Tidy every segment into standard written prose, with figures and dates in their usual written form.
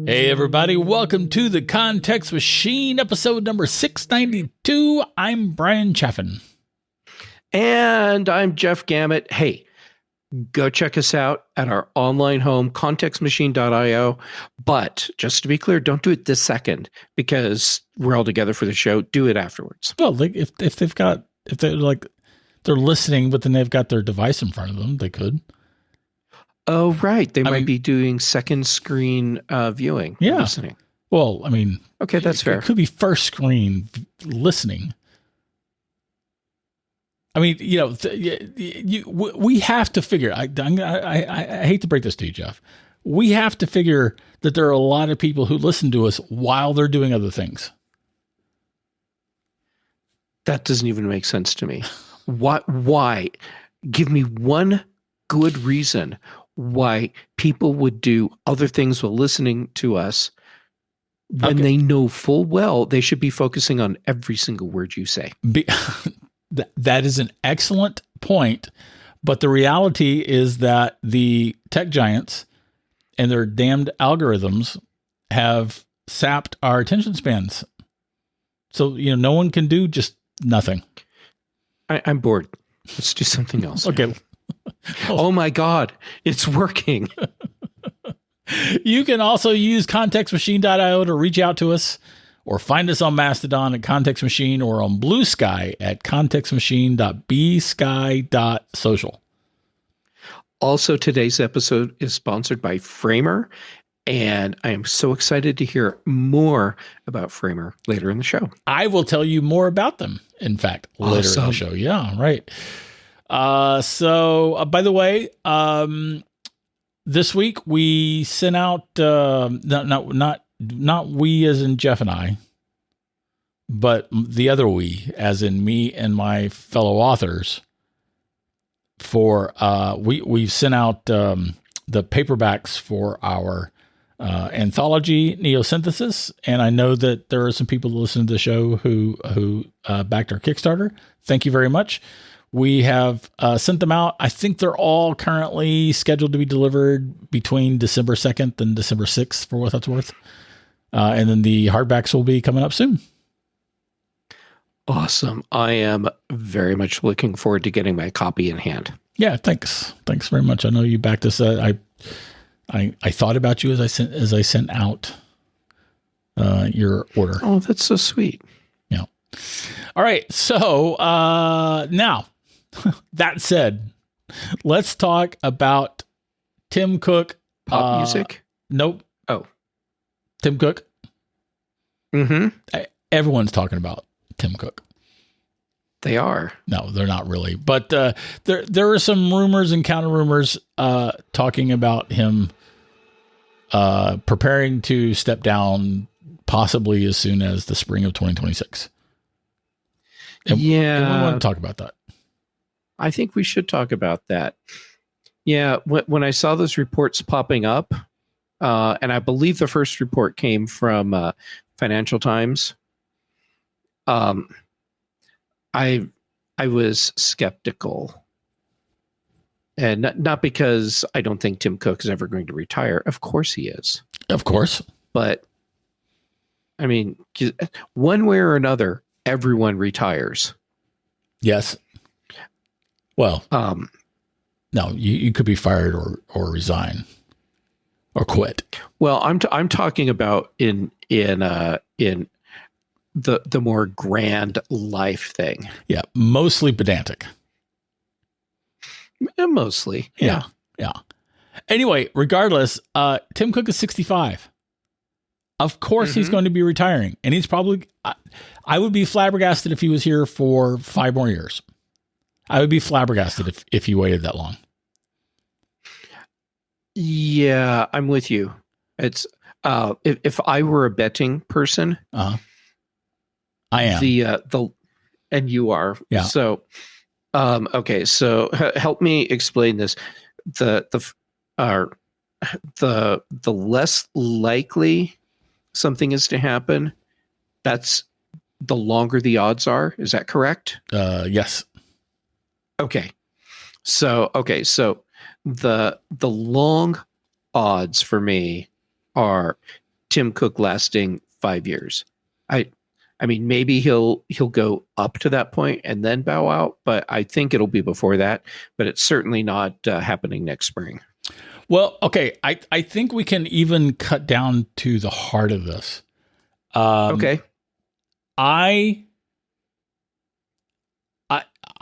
Hey everybody, welcome to the Context Machine, episode number 692. I'm Bryan Chaffin. And I'm Jeff Gamet. Hey, go check us out at our online home, contextmachine.io. But just to be clear, don't do it this second because we're all together for the show. Do it afterwards. Well, like if they're listening, but then they've got their device in front of them, they could. Oh, right. They might be doing second screen viewing. Yeah. Listening. Well, I mean, okay, that's fair. It could be first screen listening. I mean, you know, we have to figure. I hate to break this to you, Jeff. We have to figure that there are a lot of people who listen to us while they're doing other things. That doesn't even make sense to me. Why? Give me one good reason why people would do other things while listening to us when they know full well they should be focusing on every single word you say. That is an excellent point, but the reality is that the tech giants and their damned algorithms have sapped our attention spans. So, you know, no one can do just nothing. I'm bored. Let's do something else. Okay. Oh my God, it's working. You can also use contextmachine.io to reach out to us or find us on Mastodon at Context Machine or on Blue Sky at contextmachine.bsky.social. Also, today's episode is sponsored by Framer, and I am so excited to hear more about Framer later in the show. I will tell you more about them, in fact, later in the show. Yeah, right. So by the way, this week we sent out, not we as in Jeff and I, but the other we as in me and my fellow authors for, we've sent out, the paperbacks for our, anthology Neosynthesis. And I know that there are some people who listen to the show who backed our Kickstarter. Thank you very much. We have sent them out. I think they're all currently scheduled to be delivered between December 2nd and December 6th, for what that's worth. And then the hardbacks will be coming up soon. Awesome. I am very much looking forward to getting my copy in hand. Yeah, thanks. Thanks very much. I know you backed us. I thought about you as I sent out your order. Oh, that's so sweet. Yeah. All right. So now, that said, let's talk about Tim Cook. Pop music? Nope. Oh. Tim Cook. Mm-hmm. Everyone's talking about Tim Cook. They are. No, they're not really. But there are some rumors and counter rumors talking about him preparing to step down possibly as soon as the spring of 2026. And we want to talk about that. I think we should talk about that. Yeah, when I saw those reports popping up, and I believe the first report came from Financial Times, I was skeptical. And not because I don't think Tim Cook is ever going to retire. Of course he is. Of course. But, I mean, one way or another, everyone retires. Yes. Well, no, you could be fired or resign or quit. Well, I'm talking about in the more grand life thing. Yeah, mostly pedantic. Mostly. Yeah. Anyway, regardless, Tim Cook is 65. Of course, he's going to be retiring, and he's probably. I would be flabbergasted if he was here for 5 more years. I would be flabbergasted if he waited that long. Yeah, I'm with you. It's if I were a betting person, I am. And you are. Yeah. So, okay. So help me explain this. The less likely something is to happen, that's the longer the odds are. Is that correct? Yes. Okay. So the long odds for me are Tim Cook lasting 5 years. I mean, maybe he'll go up to that point and then bow out, but I think it'll be before that. But it's certainly not happening next spring. Well, okay. I think we can even cut down to the heart of this. Okay. I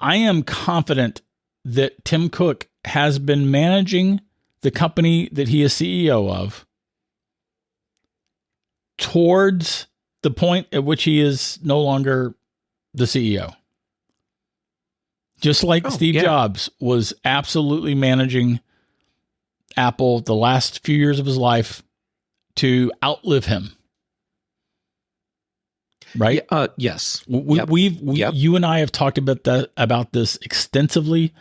am confident that Tim Cook has been managing the company that he is CEO of towards the point at which he is no longer the CEO. Just like Steve Jobs was absolutely managing Apple the last few years of his life to outlive him. Right? Yes. You and I have talked about this extensively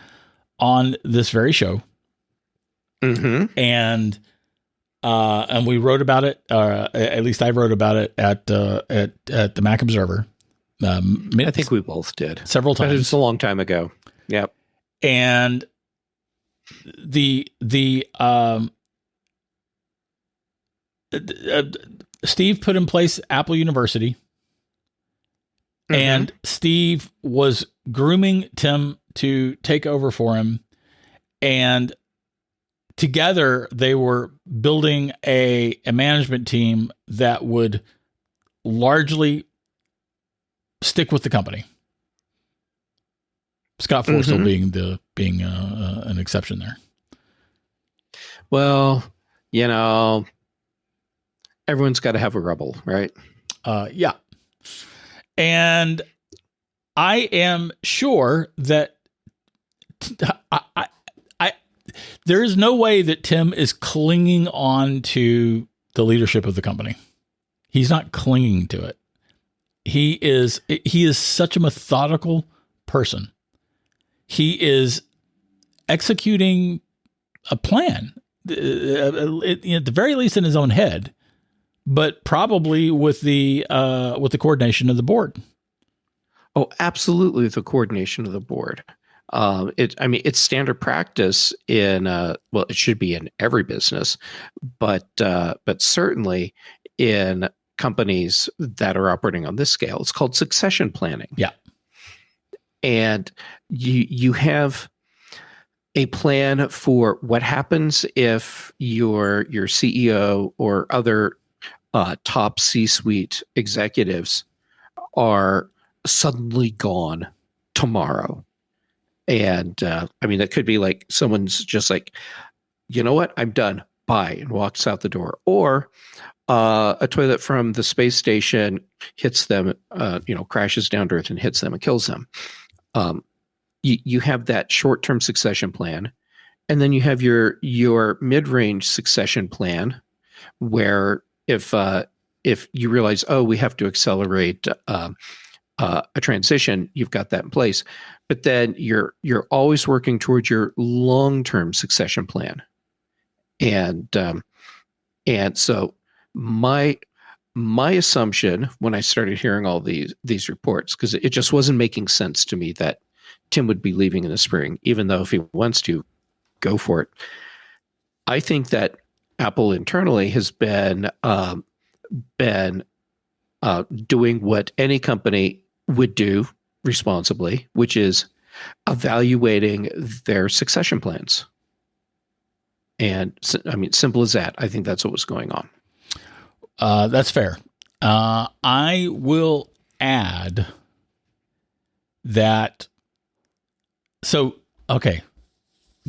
on this very show. Mm-hmm. And we wrote about it. At least I wrote about it at the Mac Observer. I think we both did several times. But it was a long time ago. Yep. And Steve put in place Apple University, and Steve was grooming Tim to take over for him, and together they were building a management team that would largely stick with the company. Scott Forstall being an exception there. Well, everyone's got to have a rebel, right? Yeah. And I am sure that there is no way that Tim is clinging on to the leadership of the company. He's not clinging to it. He is such a methodical person. He is executing a plan, at the very least in his own head, but probably with the coordination of the board. Oh, absolutely, the coordination of the board. It's standard practice in it should be in every business, but certainly in companies that are operating on this scale, it's called succession planning. Yeah, and you have a plan for what happens if your CEO or other top C-suite executives are suddenly gone tomorrow. And it could be like someone's just like, you know what, I'm done, bye, and walks out the door. Or a toilet from the space station hits them, crashes down to Earth and hits them and kills them. You have that short-term succession plan, and then you have your mid-range succession plan, where if you realize, we have to accelerate a transition, you've got that in place. But then you're always working towards your long-term succession plan, and so my assumption when I started hearing all these reports, because it just wasn't making sense to me that Tim would be leaving in the spring, even though if he wants to, go for it. I think that Apple internally has been doing what any company would do responsibly, which is evaluating their succession plans. And simple as that. I think that's what was going on. That's fair. I will add that. So, okay,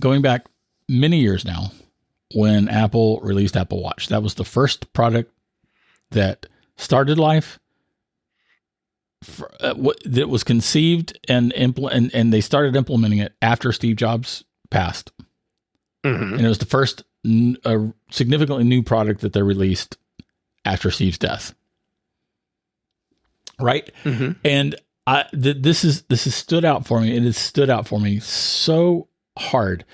going back many years now, when Apple released Apple Watch, that was the first product that started life, that was conceived and they started implementing it after Steve Jobs passed. Mm-hmm. And it was the first significantly new product that they released after Steve's death. Right? Mm-hmm. And this has stood out for me. It has stood out for me so hard.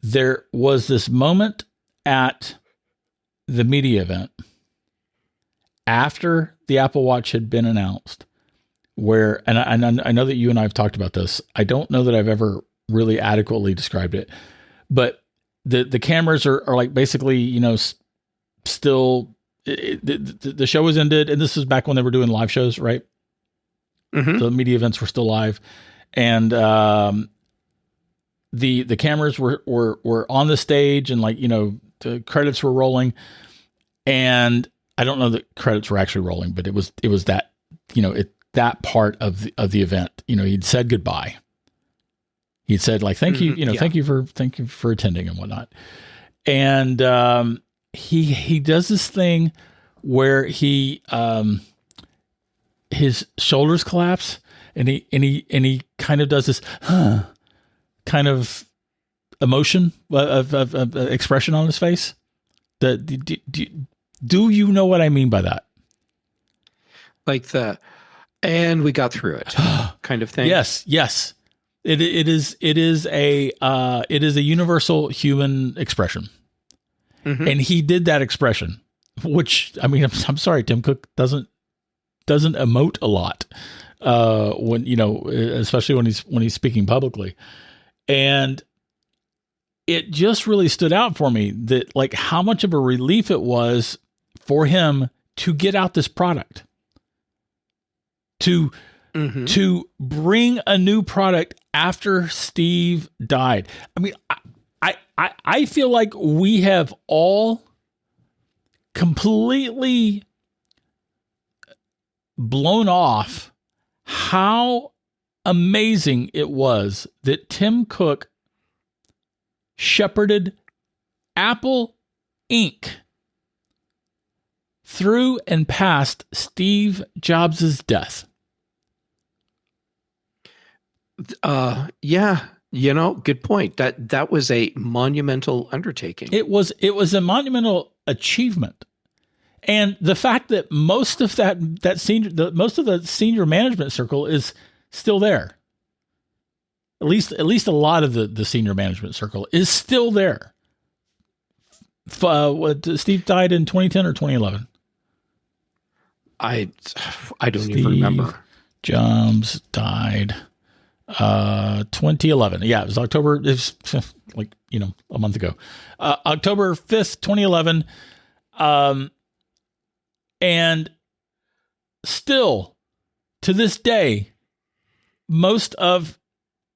There was this moment at the media event after the Apple Watch had been announced, where, and I know that you and I have talked about this. I don't know that I've ever really adequately described it, but the cameras are like basically, still the show was ended, and this is back when they were doing live shows, right? Mm-hmm. The media events were still live, and the cameras were on the stage, and like, you know, the credits were rolling, and I don't know that credits were actually rolling, but it was that, you know, that part of the event. You know, he'd said goodbye. He'd said like, thank you, you know, Yeah. thank you for attending and whatnot. And he does this thing where he his shoulders collapse, and he kind of does this kind of emotion of expression on his face. Do you know what I mean by that? Like and we got through it kind of thing. Yes. It is a universal human expression. Mm-hmm. And he did that expression, which, I mean, I'm sorry, Tim Cook doesn't emote a lot, when, you know, especially when he's speaking publicly. And it just really stood out for me that, like, how much of a relief it was for him to get out this product, to bring a new product after Steve died. I mean, I feel like we have all completely blown off how amazing it was that Tim Cook shepherded Apple Inc. through and past Steve Jobs' death. Yeah, you know, good point. That was a monumental undertaking. It was a monumental achievement. And the fact that most of most of the senior management circle is still there. At least a lot of the senior management circle is still there. Steve died in 2010 or 2011? I don't even remember. Jobs died 2011. Yeah, it was October. It's like, you know, a month ago. October 5th, 2011. And still to this day, most of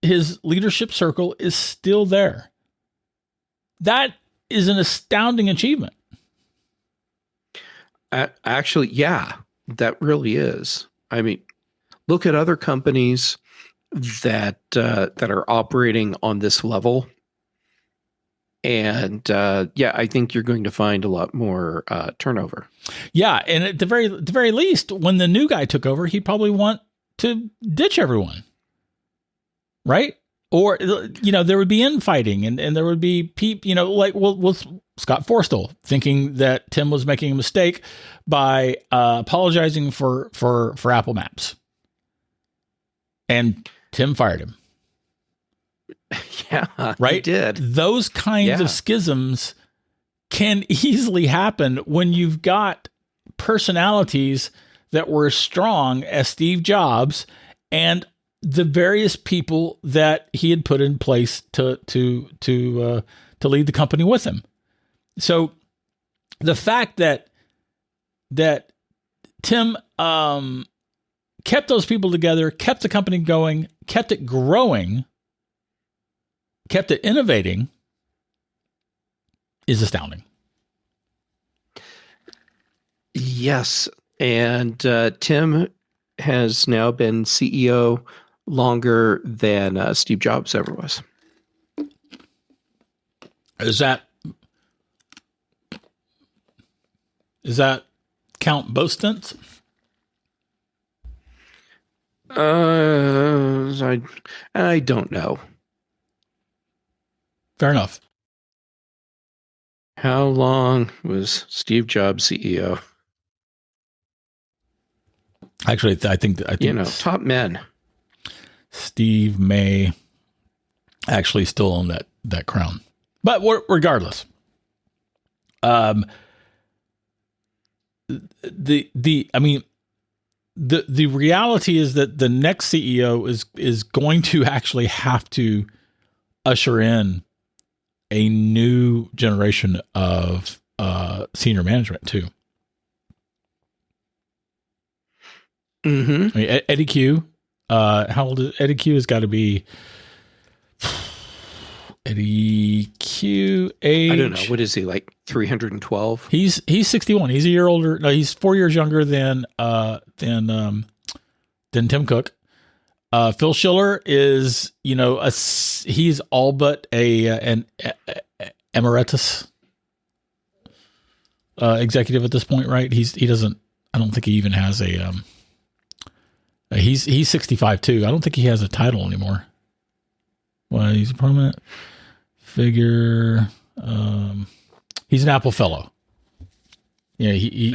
his leadership circle is still there. That is an astounding achievement. Actually, yeah, that really is. I mean, look at other companies that are operating on this level, and yeah, I think you're going to find a lot more turnover. Yeah, and at the very least, when the new guy took over, he'd probably want to ditch everyone, right? Or, you know, there would be infighting, and there would be you know, like with Scott Forstall thinking that Tim was making a mistake by apologizing for Apple Maps, and Tim fired him. Yeah, right. He did. Those kinds of schisms can easily happen when you've got personalities that were as strong as Steve Jobs and the various people that he had put in place to lead the company with him. So the fact that Tim kept those people together, kept the company going, kept it growing, kept it innovating, is astounding. Yes. And Tim has now been CEO longer than Steve Jobs ever was. Is that count both stints? I don't know. Fair enough. How long was Steve Jobs CEO? Actually, I think you know, top men. Steve may actually still own that crown, but regardless, the reality is that the next CEO is going to actually have to usher in a new generation of senior management too. Mm-hmm. I mean, Eddie Q. How old is Eddie Q? Has got to be Eddie Q. Age. I don't know. What is he, like 312? He's 61. He's a year older. No, he's 4 years younger than Tim Cook. Phil Schiller is, he's all but an emeritus executive at this point, right? He doesn't. I don't think he even has a. He's 65 too. I don't think he has a title anymore. Well, he's a permanent figure. He's an Apple Fellow. Yeah, he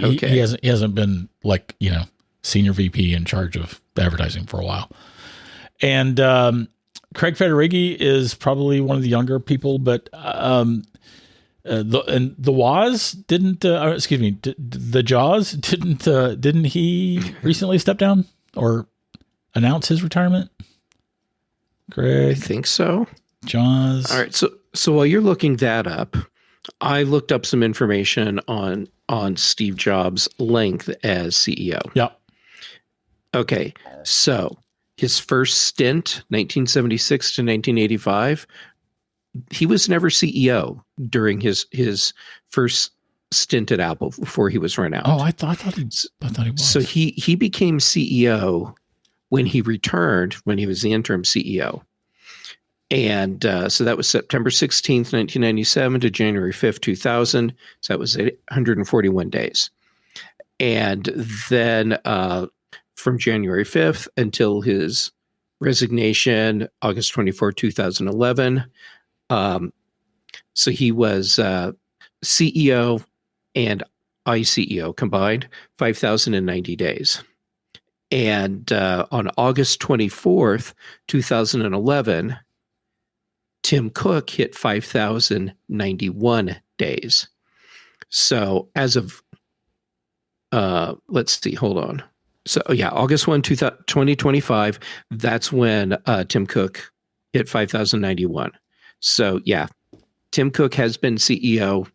hasn't been like, senior VP in charge of advertising for a while. And Craig Federighi is probably one of the younger people, but the Jaws didn't he recently step down or announce his retirement? Greg, I think so. Jaws. All right. So while you're looking that up, I looked up some information on Steve Jobs' length as CEO. Yeah. Okay. So his first stint, 1976 to 1985, he was never CEO during his first stint at Apple before he was run out. Oh, I thought he was. So he became CEO when he returned, when he was the interim CEO. And so that was September 16th, 1997 to January 5th, 2000. So that was 141 days. And then from January 5th until his resignation, August 24, 2011. So he was CEO and ICEO combined, 5,090 days. And on August 24th, 2011, Tim Cook hit 5,091 days. So as of, let's see, hold on. So yeah, August 1, 2025, that's when Tim Cook hit 5,091. So yeah, Tim Cook has been CEO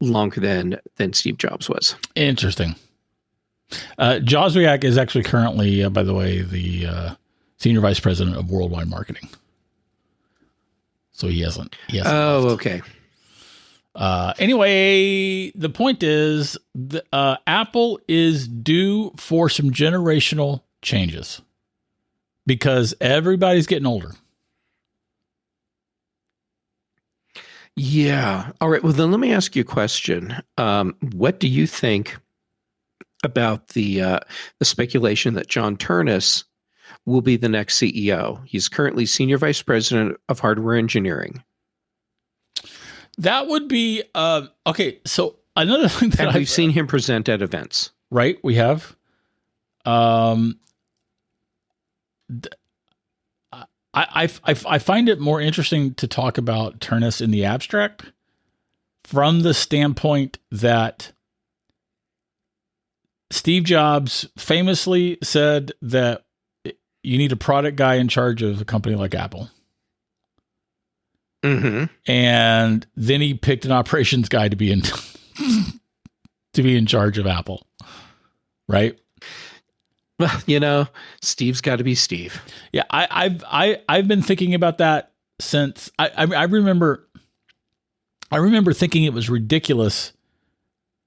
longer than Steve Jobs was. Interesting. Joswiak is actually currently, by the way, the senior vice president of worldwide marketing. So he hasn't. Oh, left. Okay. Anyway, the point is, Apple is due for some generational changes because everybody's getting older. Yeah. All right. Well, then let me ask you a question. What do you think about the speculation that John Ternus will be the next CEO? He's currently senior vice president of hardware engineering. That would be okay. So another thing that we've seen him present at events, right? We have. I find it more interesting to talk about Ternus in the abstract from the standpoint that Steve Jobs famously said that you need a product guy in charge of a company like Apple. Mm-hmm. And then he picked an operations guy to be in charge of Apple. Right? Well, Steve's got to be Steve. Yeah, I've been thinking about that since I remember thinking it was ridiculous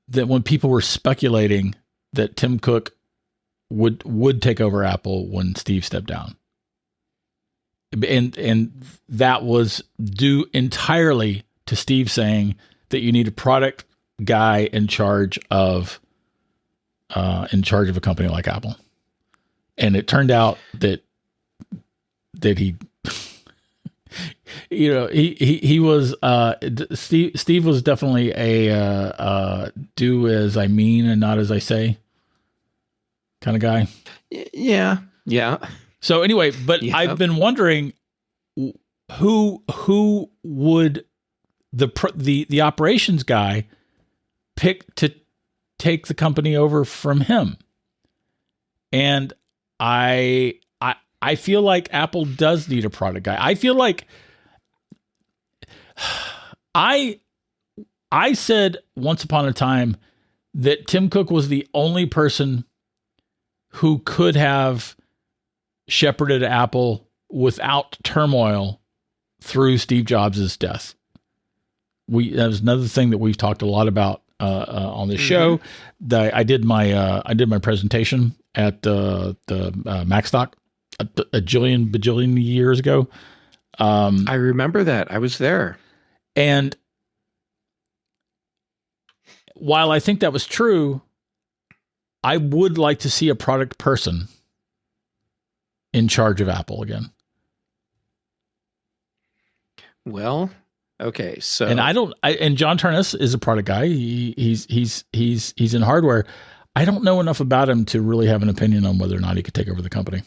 that when people were speculating that Tim Cook would take over Apple when Steve stepped down. And that was due entirely to Steve saying that you need a product guy in charge of a company like Apple. And it turned out that he, he was, Steve was definitely a do as I mean and not as I say kind of guy. Yeah. Yeah. So anyway, but yeah. I've been wondering who would the operations guy pick to take the company over from him. And I feel like Apple does need a product guy. I feel like I said once upon a time that Tim Cook was the only person who could have shepherded Apple without turmoil through Steve Jobs' death. That was another thing that we've talked a lot about on this show. I did my presentation at the MacStock a bajillion years ago. I remember that. I was there. And while I think that was true, I would like to see a product person in charge of Apple again. Well, okay, so and John Turnus is a product guy. He's in hardware. I don't know enough about him to really have an opinion on whether or not he could take over the company.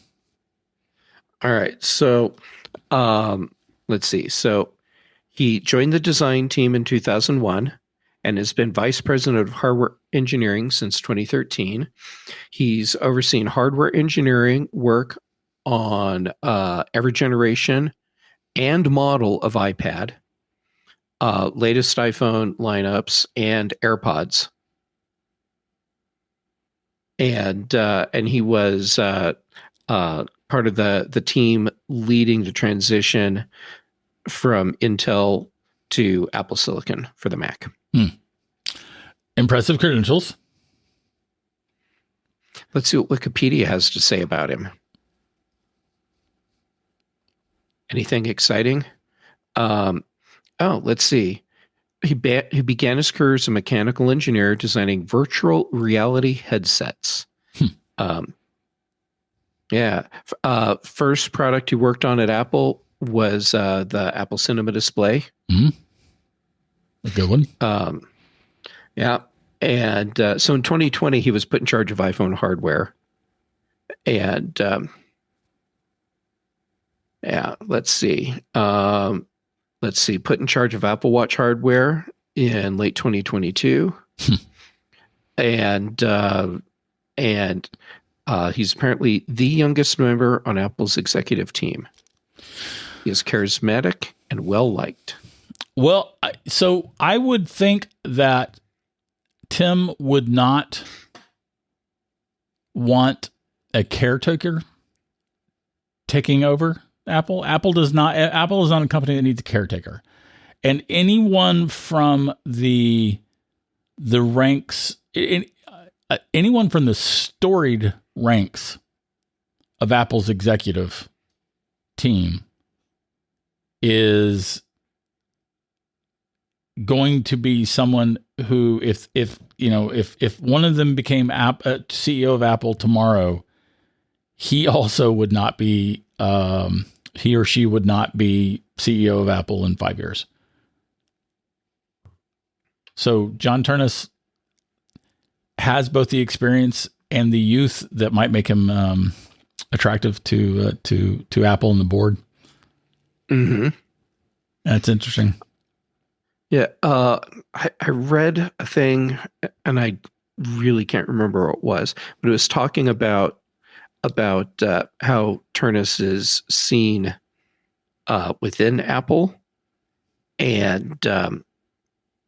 All right, so let's see. So he joined the design team in 2001 and has been vice president of hardware engineering since 2013. He's overseen hardware engineering work on every generation and model of iPad, latest iPhone lineups, and AirPods. And he was part of the team leading the transition from Intel to Apple Silicon for the Mac. Impressive credentials. Let's see what Wikipedia has to say about him. Anything exciting? Let's see. He began his career as a mechanical engineer designing virtual reality headsets. First product he worked on at Apple was the Apple Cinema display. A good one. And so in 2020, he was put in charge of iPhone hardware. And let's see. Put in charge of Apple Watch hardware in late 2022. And he's apparently the youngest member on Apple's executive team. He is charismatic and well-liked. Well, so I would think that Tim would not want a caretaker taking over Apple. Apple is not a company that needs a caretaker. And anyone from the ranks, anyone from the storied ranks of Apple's executive team is going to be someone who, if one of them became CEO of Apple tomorrow, he also would not be, he or she would not be CEO of Apple in 5 years. So John Turnus has both the experience and the youth that might make him attractive to Apple and the board. Mm-hmm. That's interesting. Yeah, I read a thing, and I really can't remember what it was, but it was talking about how Turnus is seen within Apple, and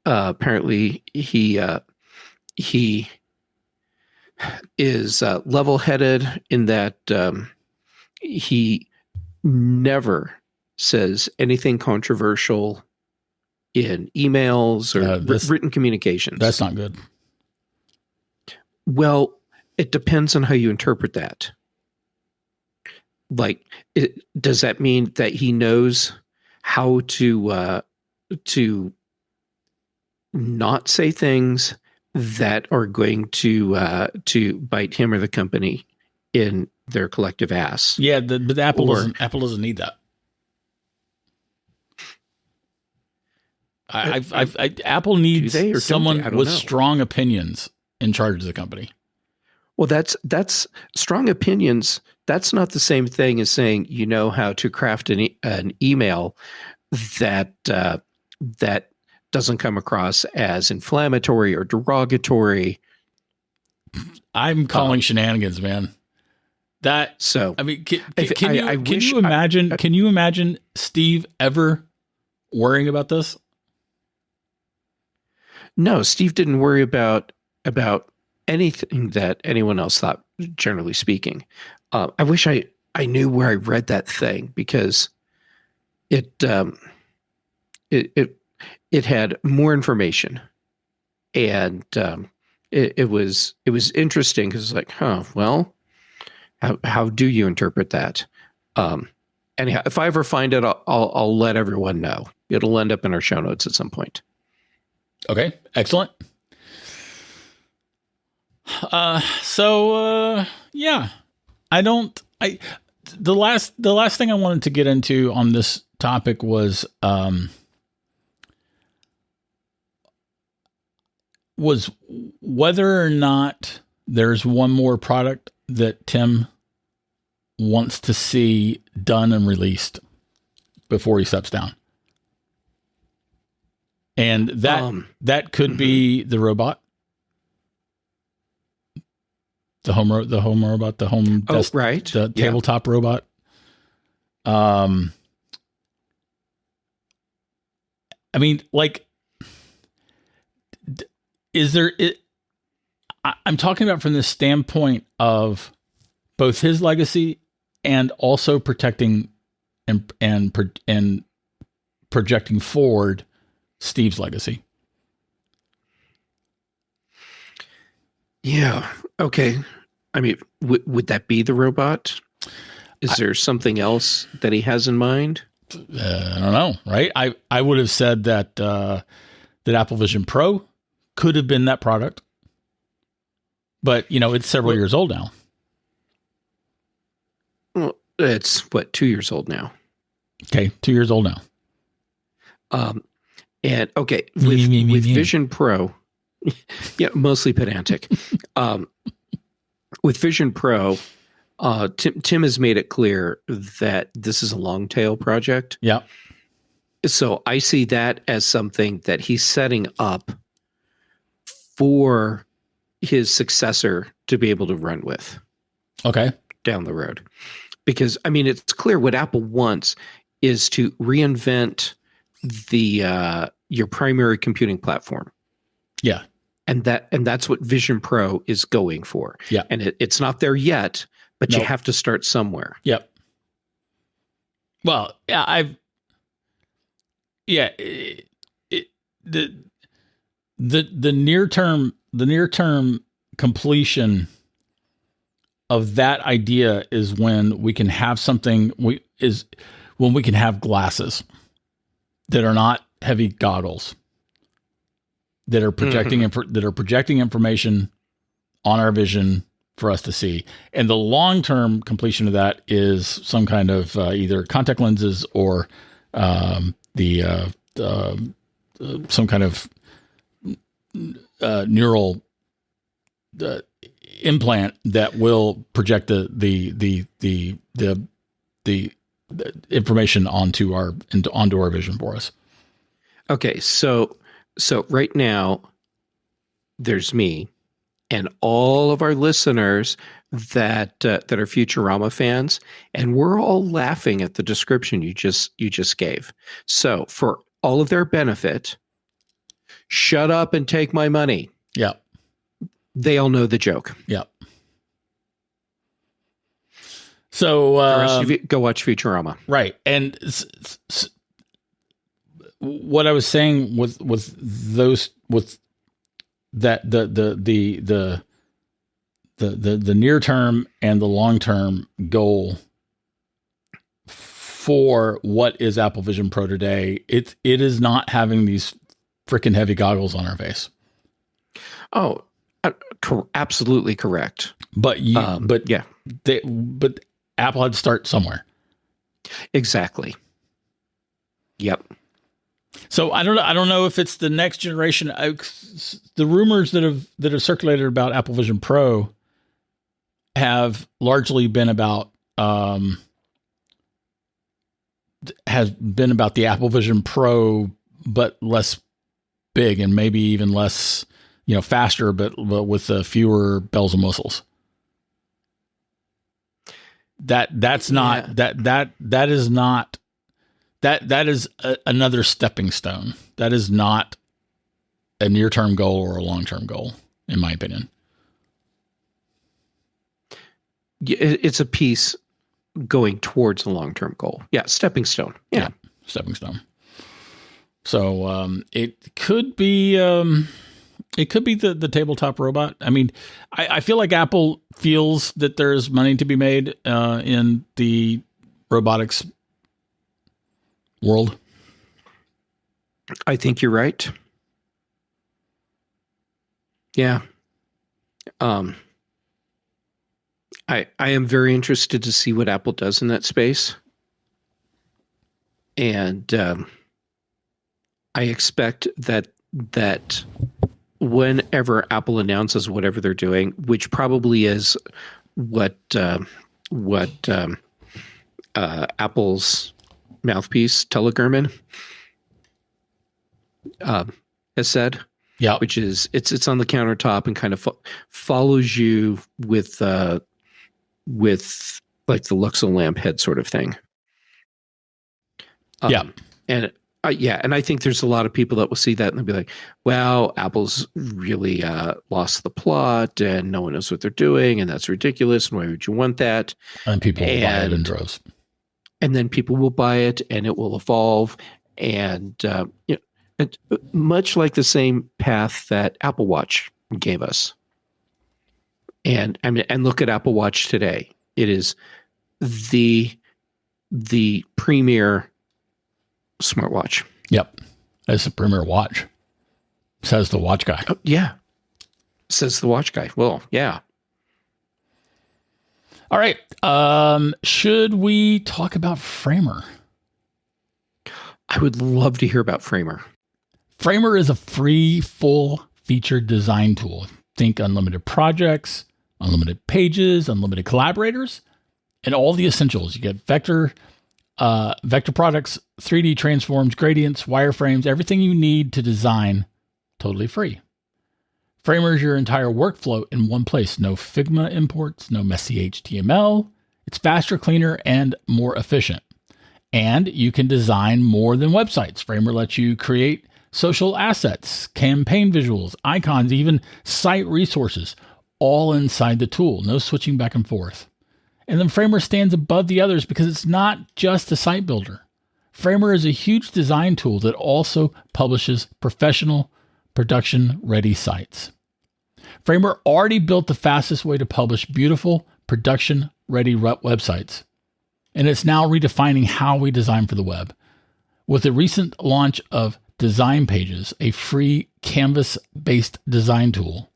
apparently he is level-headed in that he never says anything controversial in emails or written communications. That's not good. Well, it depends on how you interpret that. Like, does that mean that he knows how to not say things that are going to bite him or the company in their collective ass? Yeah, but Apple doesn't need that. Apple needs someone with strong opinions in charge of the company. Well, that's strong opinions. That's not the same thing as saying you know how to craft an email that doesn't come across as inflammatory or derogatory. I'm calling shenanigans, man. I mean, can you imagine Steve ever worrying about this? No, Steve didn't worry about anything that anyone else thought, generally speaking. I wish I knew where I read that thing, because it had more information, and it was interesting, because it's like, well, how do you interpret that? Anyhow, if I ever find it, I'll let everyone know. It'll end up in our show notes at some point. Okay, excellent. Yeah, the last thing I wanted to get into on this topic was whether or not there's one more product that Tim wants to see done and released before he steps down. And that could be the robot. The home robot, right. The tabletop robot. I mean, like, I'm talking about from the standpoint of both his legacy and also protecting and projecting forward Steve's legacy. Yeah. Okay. I mean, would that be the robot? Is there something else that he has in mind? I don't know. Right. I would have said that Apple Vision Pro could have been that product, but it's several years old now. Well, it's 2 years old now. Okay. 2 years old now. And okay, with Vision Pro, yeah, mostly pedantic. With Vision Pro, Tim has made it clear that this is a long tail project. Yeah. So I see that as something that he's setting up for his successor to be able to run with. Okay. Down the road. Because, I mean, it's clear what Apple wants is to reinvent your primary computing platform. Yeah. And that's what Vision Pro is going for. Yeah. And it's not there yet, but you have to start somewhere. Yep. Well, yeah, the near term completion of that idea is when we can have when we can have glasses that are not heavy goggles, that are projecting information on our vision for us to see. And the long-term completion of that is some kind of either contact lenses or some kind of neural implant that will project the information onto our vision for us. Okay, so right now there's me and all of our listeners that are Futurama fans, and we're all laughing at the description you just gave. So for all of their benefit, shut up and take my money. Yeah. They all know the joke. Yeah. So the rest of you, go watch Futurama. Right. And what I was saying with that the near term and the long term goal for what is Apple Vision Pro today, it is not having these freaking heavy goggles on our face. Oh, absolutely correct. But Apple had to start somewhere. Exactly. Yep. So I don't know if it's the next generation. The rumors that have circulated about Apple Vision Pro have largely been about the Apple Vision Pro, but less big and maybe even less, faster, but with fewer bells and whistles. That is another stepping stone. That is not a near-term goal or a long-term goal, in my opinion. It's a piece going towards a long-term goal. Yeah, stepping stone. Yeah, stepping stone. So it could be the tabletop robot. I mean, I feel like Apple feels that there's money to be made in the robotics world. I think you're right. Yeah. I am very interested to see what Apple does in that space. And I expect that whenever Apple announces whatever they're doing, which probably is what Apple's mouthpiece, Telegerman, has said. Yeah, which is it's on the countertop and kind of follows you with like the Luxo lamp head sort of thing. And and I think there's a lot of people that will see that and they'll be like, "Well, Apple's really lost the plot, and no one knows what they're doing, and that's ridiculous. And why would you want that?" And people will buy it in droves. And then people will buy it, and it will evolve, and much like the same path that Apple Watch gave us. And look at Apple Watch today. It is the premier smartwatch. Yep. It's the premier watch. Says the watch guy. Oh, yeah. Says the watch guy. Well, yeah. All right. Should we talk about Framer? I would love to hear about Framer. Framer is a free, full-featured design tool. Think unlimited projects, unlimited pages, unlimited collaborators, and all the essentials. You get vector products, 3D transforms, gradients, wireframes, everything you need to design, totally free. Framer is your entire workflow in one place. No Figma imports, no messy HTML. It's faster, cleaner, and more efficient. And you can design more than websites. Framer lets you create social assets, campaign visuals, icons, even site resources, all inside the tool. No switching back and forth. And then Framer stands above the others because it's not just a site builder. Framer is a huge design tool that also publishes professional, production-ready sites. Framer already built the fastest way to publish beautiful, production-ready websites. And it's now redefining how we design for the web. With the recent launch of Design Pages, a free canvas-based design tool,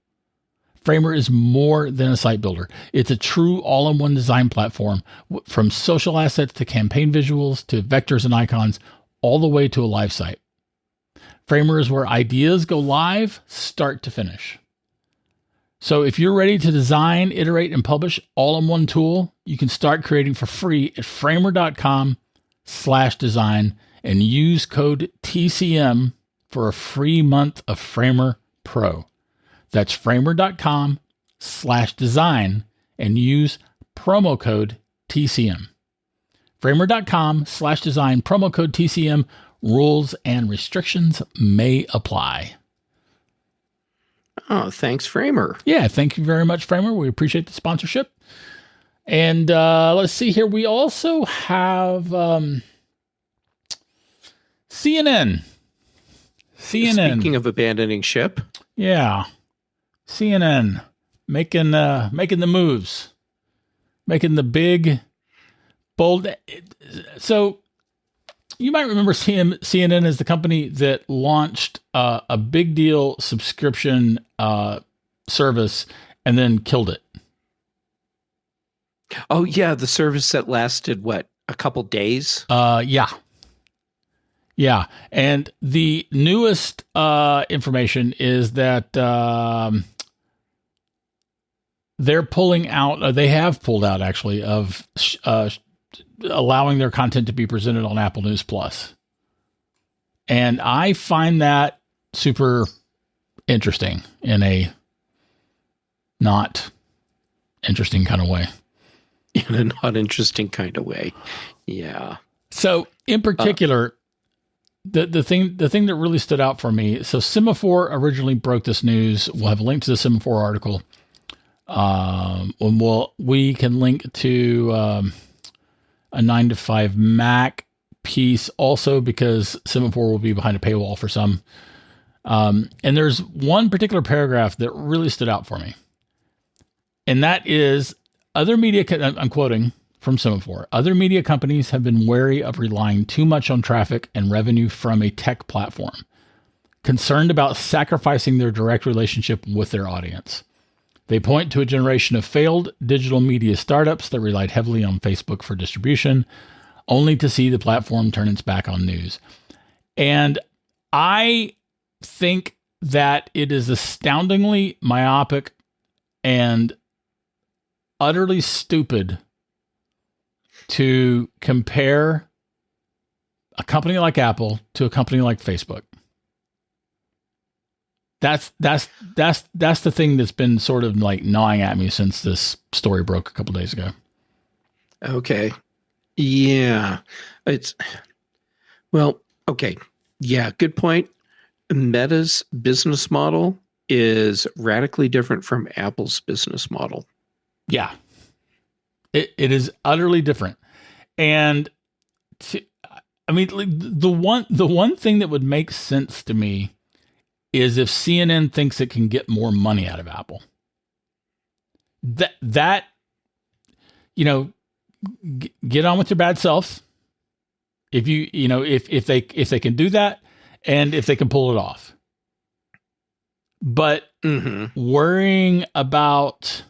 Framer is more than a site builder. It's a true all-in-one design platform, from social assets to campaign visuals to vectors and icons, all the way to a live site. Framer is where ideas go live, start to finish. So if you're ready to design, iterate, and publish all in one tool, you can start creating for free at framer.com/design and use code TCM for a free month of Framer Pro. That's framer.com/design and use promo code TCM. Framer.com/design, promo code TCM. Rules and restrictions may apply. Oh, thanks, Framer. Yeah, thank you very much, Framer. We appreciate the sponsorship. And let's see here. We also have CNN. Speaking of abandoning ship. Yeah. CNN making the moves, making the big, bold. So you might remember CNN as the company that launched a big deal subscription service and then killed it. Oh yeah, the service that lasted what, a couple days? Yeah. And the newest information is that they're pulling out, they have pulled out actually, of allowing their content to be presented on Apple News Plus. And I find that super interesting in a not interesting kind of way. In a not interesting kind of way. Yeah. So in particular, the thing that really stood out for me, so Semaphore originally broke this news. We'll have a link to the Semaphore article. We can link to a 9 to 5 Mac piece also, because Semaphore will be behind a paywall for some. And there's one particular paragraph that really stood out for me. And that is, I'm quoting from Semaphore, other media companies have been wary of relying too much on traffic and revenue from a tech platform, concerned about sacrificing their direct relationship with their audience. They point to a generation of failed digital media startups that relied heavily on Facebook for distribution, only to see the platform turn its back on news. And I think that it is astoundingly myopic and utterly stupid to compare a company like Apple to a company like Facebook. That's the thing that's been sort of like gnawing at me since this story broke a couple days ago. Okay. Yeah. Okay. Yeah, good point. Meta's business model is radically different from Apple's business model. Yeah. It is utterly different. And the one thing that would make sense to me is if CNN thinks it can get more money out of Apple. That get on with your bad self. If if they can do that, and if they can pull it off. But worrying about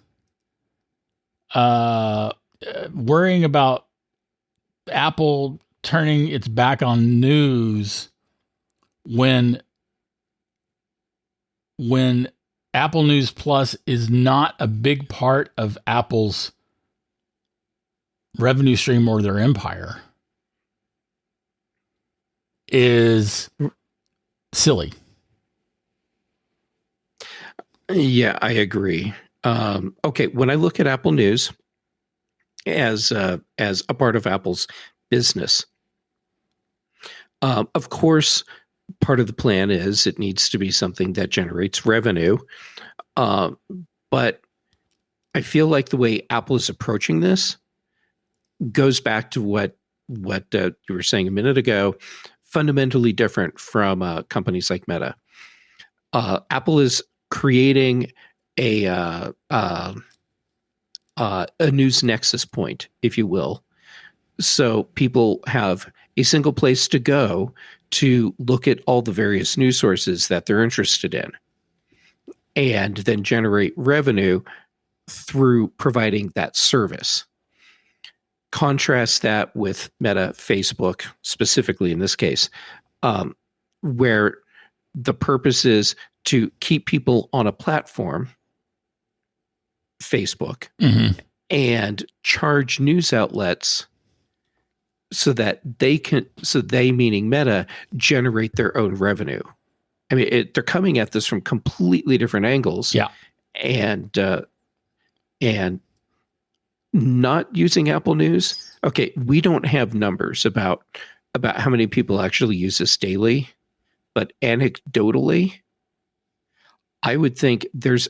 Apple turning its back on news when Apple News Plus is not a big part of Apple's revenue stream or their empire is silly. Yeah, I agree. Okay, when I look at Apple News as a part of Apple's business, of course, part of the plan is it needs to be something that generates revenue. But I feel like the way Apple is approaching this goes back to what you were saying a minute ago, fundamentally different from companies like Meta. Apple is creating a news nexus point, if you will. So people have a single place to go to look at all the various news sources that they're interested in, and then generate revenue through providing that service. Contrast that with Meta, Facebook, specifically in this case, where the purpose is to keep people on a platform, Facebook, and charge news outlets so that they, meaning Meta, generate their own revenue. I mean, they're coming at this from completely different angles. Yeah. And not using Apple News. Okay, we don't have numbers about how many people actually use this daily, but anecdotally, I would think there's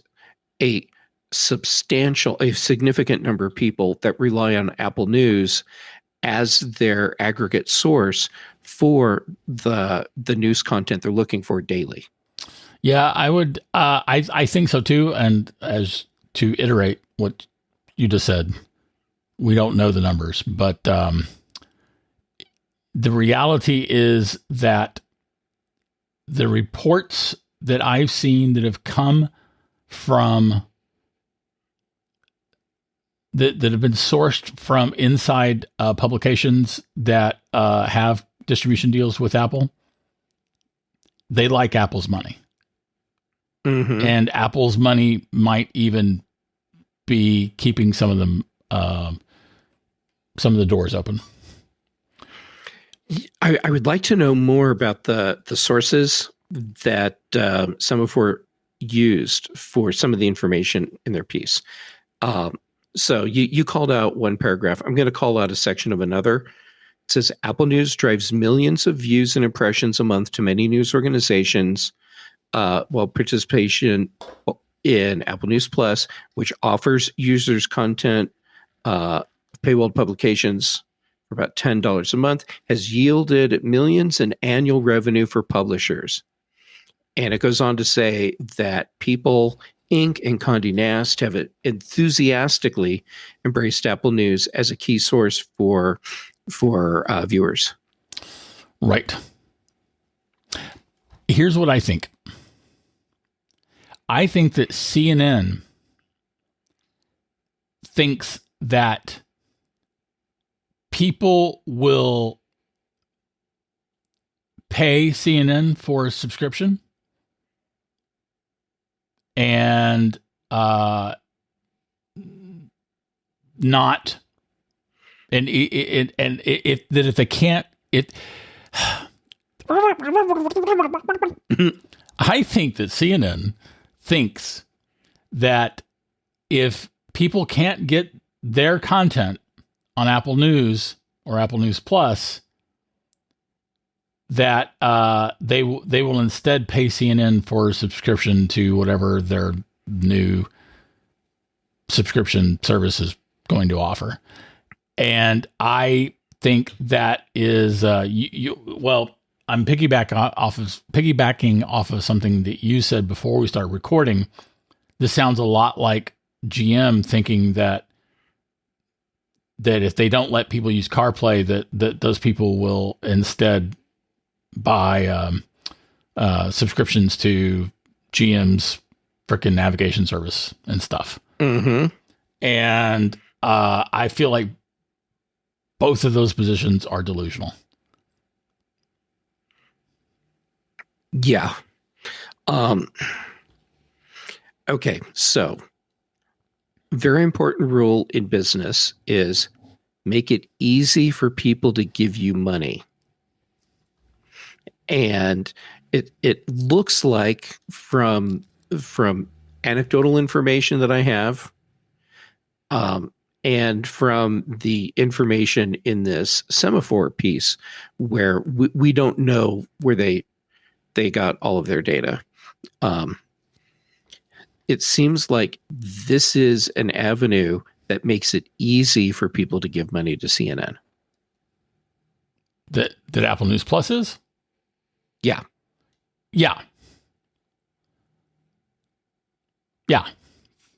a significant number of people that rely on Apple News as their aggregate source for the news content they're looking for daily. Yeah, I would. I think so too. And as to iterate what you just said, we don't know the numbers, but the reality is that the reports that I've seen that have come from that have been sourced from inside publications that have distribution deals with Apple, they like Apple's money. And Apple's money might even be keeping some of them, some of the doors open. I would like to know more about the sources that Semaphore used for some of the information in their piece. So you called out one paragraph. I'm going to call out a section of another. It says, Apple News drives millions of views and impressions a month to many news organizations, while participation in Apple News Plus, which offers users content, paywall publications for about $10 a month, has yielded millions in annual revenue for publishers. And it goes on to say that People Inc. and Condé Nast have enthusiastically embraced Apple News as a key source for viewers. Right. Here's what I think. I think that CNN thinks that people will pay CNN for a subscription and not, and if they can't, I think that CNN thinks that if people can't get their content on Apple News or Apple News Plus, that they will instead pay CNN for a subscription to whatever their new subscription service is going to offer. And I think that is well, I'm piggybacking off of something that you said before we started recording. This sounds a lot like GM thinking that if they don't let people use CarPlay, that those people will instead buy subscriptions to GM's freaking navigation service and stuff. Mm-hmm. And I feel like both of those positions are delusional. Yeah. Okay, so very important rule in business is make it easy for people to give you money. And it looks like from anecdotal information that I have, and from the information in this semaphore piece, where we don't know where they got all of their data. It seems like this is an avenue that makes it easy for people to give money to CNN. That Apple News Plus is? Yeah. Yeah. Yeah.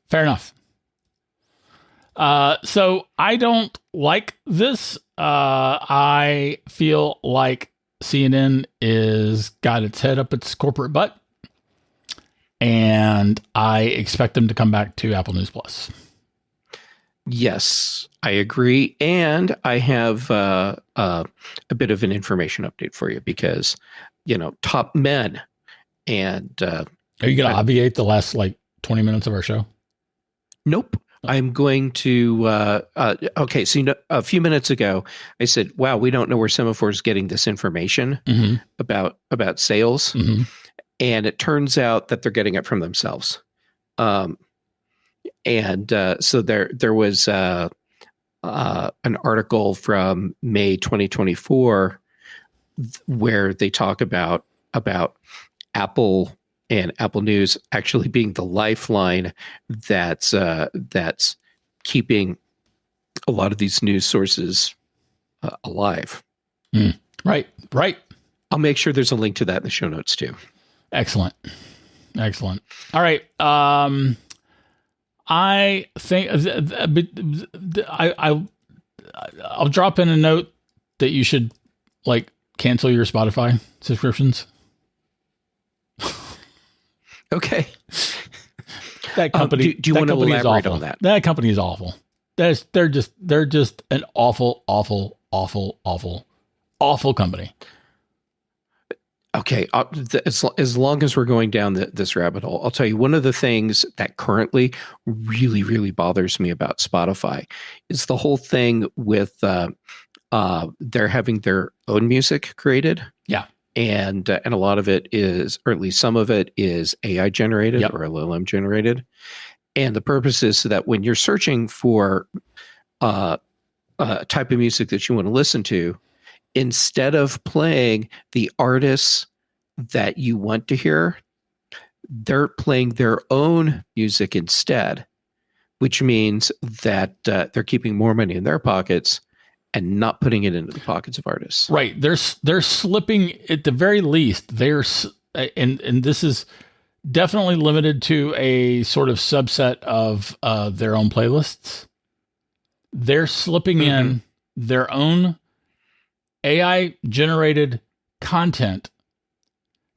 Fair enough. So I don't like this. I feel like CNN is got its head up its corporate butt, and I expect them to come back to Apple News Plus. Yes, I agree. And I have a bit of an information update for you because, top men and... Are you going to obviate the last 20 minutes of our show? Nope. I'm going to, okay. So, a few minutes ago, I said, wow, we don't know where Semaphore is getting this information about sales. Mm-hmm. And it turns out that they're getting it from themselves. So there was an article from May 2024 where they talk about Apple and Apple News actually being the lifeline that's keeping a lot of these news sources alive. Right. I'll make sure there's a link to that in the show notes too. Excellent. All right. I think I'll drop in a note that you should cancel your Spotify subscriptions. Okay. That company. Do you want to elaborate on that? That company is awful. They're just an awful company. Okay. As long as we're going down this rabbit hole, I'll tell you one of the things that currently really, really bothers me about Spotify is the whole thing with they're having their own music created. Yeah. And a lot of it is, or at least some of it is AI generated or LLM generated. And the purpose is so that when you're searching for a type of music that you want to listen to, instead of playing the artists that you want to hear, they're playing their own music instead, which means that they're keeping more money in their pockets and not putting it into the pockets of artists. Right. They're slipping, at the very least. And this is definitely limited to a sort of subset of their own playlists. They're slipping in their own AI generated content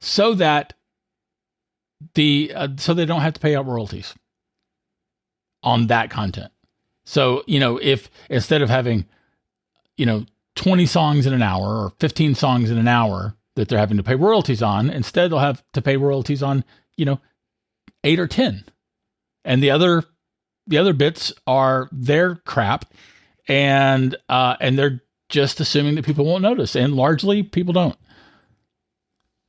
so that so they don't have to pay out royalties on that content. So, if instead of having 20 songs in an hour or 15 songs in an hour that they're having to pay royalties on, instead they'll have to pay royalties on 8 or 10, and the other bits are their crap, and they're just assuming that people won't notice, and largely people don't.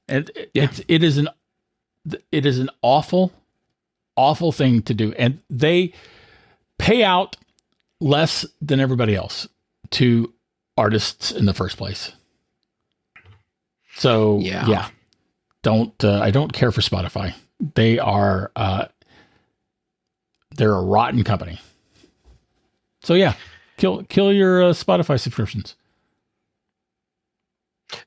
And it is an awful thing to do, and they pay out less than everybody else to artists in the first place. So I don't care for Spotify. They are they're a rotten company. So kill your Spotify subscriptions.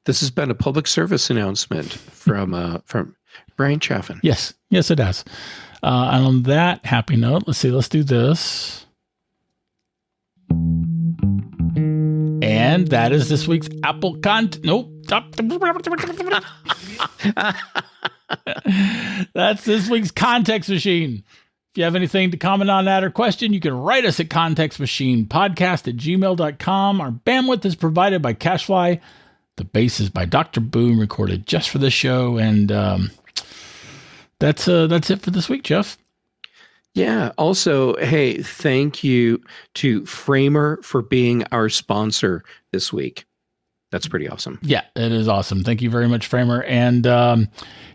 This has been a public service announcement from Bryan Chaffin. Yes, it has. And on that happy note, let's do this. And that is this week's Apple content. Nope. That's this week's Context Machine. If you have anything to comment on that or question, you can write us at contextmachinepodcast@gmail.com. Our bandwidth is provided by CashFly. The bass is by Dr. Boom, recorded just for this show. And that's it for this week, Jeff. Yeah. Also, hey, thank you to Framer for being our sponsor this week. That's pretty awesome. Yeah, it is awesome. Thank you very much, Framer. And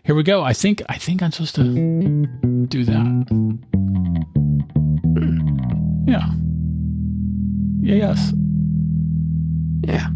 here we go. I think I'm supposed to do that. Yeah. Yes. Yeah.